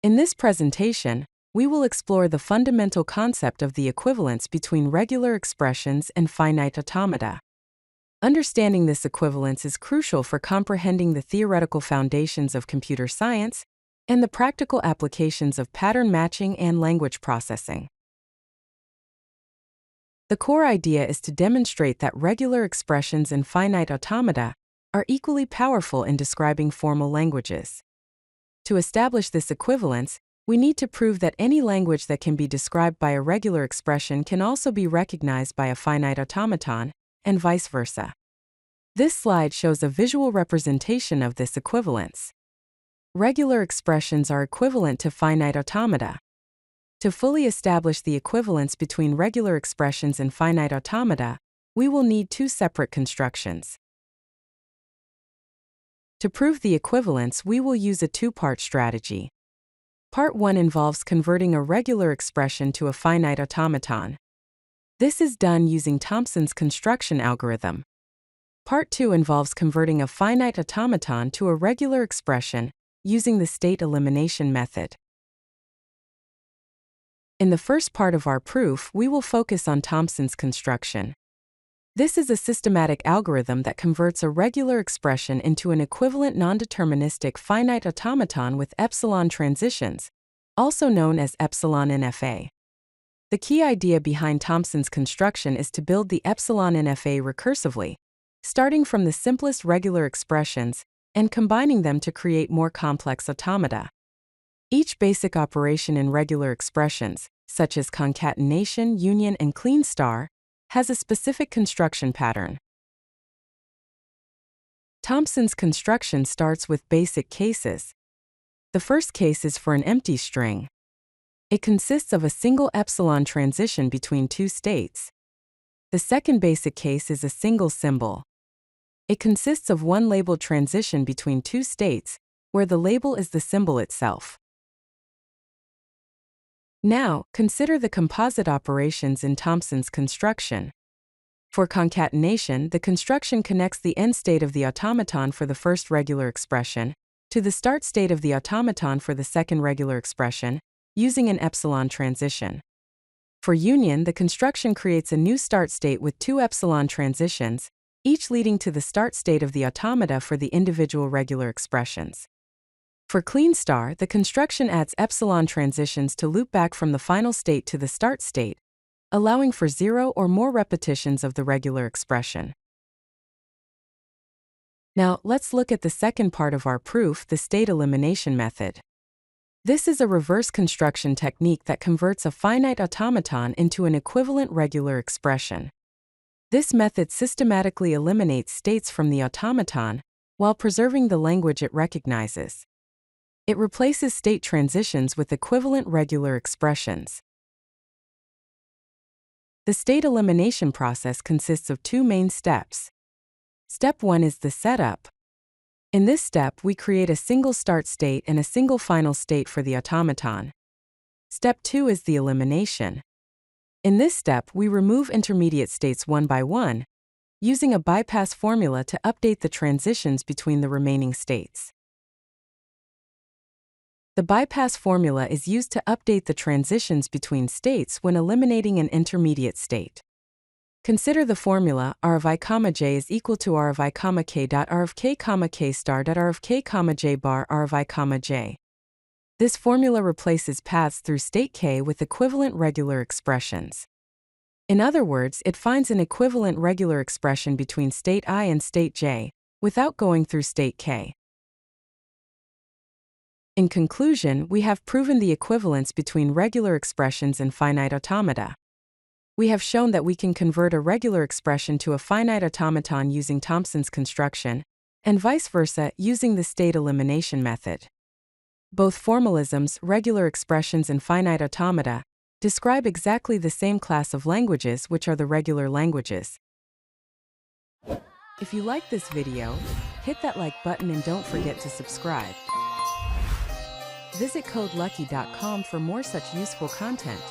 In this presentation, we will explore the fundamental concept of the equivalence between regular expressions and finite automata. Understanding this equivalence is crucial for comprehending the theoretical foundations of computer science and the practical applications of pattern matching and language processing. The core idea is to demonstrate that regular expressions and finite automata are equally powerful in describing formal languages. To establish this equivalence, we need to prove that any language that can be described by a regular expression can also be recognized by a finite automaton, and vice versa. This slide shows a visual representation of this equivalence. Regular expressions are equivalent to finite automata. To fully establish the equivalence between regular expressions and finite automata, we will need two separate constructions. To prove the equivalence, we will use a two-part strategy. Part 1 involves converting a regular expression to a finite automaton. This is done using Thompson's construction algorithm. Part 2 involves converting a finite automaton to a regular expression using the state elimination method. In the first part of our proof, we will focus on Thompson's construction. This is a systematic algorithm that converts a regular expression into an equivalent non-deterministic finite automaton with epsilon transitions, also known as epsilon NFA. The key idea behind Thompson's construction is to build the epsilon NFA recursively, starting from the simplest regular expressions and combining them to create more complex automata. Each basic operation in regular expressions, such as concatenation, union, and clean star, has a specific construction pattern. Thompson's construction starts with basic cases. The first case is for an empty string. It consists of a single epsilon transition between two states. The second basic case is a single symbol. It consists of one labeled transition between two states, where the label is the symbol itself. Now, consider the composite operations in Thompson's construction. For concatenation, the construction connects the end state of the automaton for the first regular expression to the start state of the automaton for the second regular expression, using an epsilon transition. For union, the construction creates a new start state with two epsilon transitions, each leading to the start state of the automata for the individual regular expressions. For clean star, the construction adds epsilon transitions to loop back from the final state to the start state, allowing for 0 or more repetitions of the regular expression. Now, let's look at the second part of our proof, the state elimination method. This is a reverse construction technique that converts a finite automaton into an equivalent regular expression. This method systematically eliminates states from the automaton while preserving the language it recognizes. It replaces state transitions with equivalent regular expressions. The state elimination process consists of two main steps. Step 1 is the setup. In this step, we create a single start state and a single final state for the automaton. Step 2 is the elimination. In this step, we remove intermediate states one by one, using a bypass formula to update the transitions between the remaining states. The bypass formula is used to update the transitions between states when eliminating an intermediate state. Consider the formula r of I, j is equal to r of I, k dot r of k, k star dot r of k, j bar r of I, j. This formula replaces paths through state k with equivalent regular expressions. In other words, it finds an equivalent regular expression between state I and state j, without going through state k. In conclusion, we have proven the equivalence between regular expressions and finite automata. We have shown that we can convert a regular expression to a finite automaton using Thompson's construction, and vice versa using the state elimination method. Both formalisms, regular expressions and finite automata, describe exactly the same class of languages, which are the regular languages. If you like this video, hit that like button and don't forget to subscribe. Visit CodeLucky.com for more such useful content.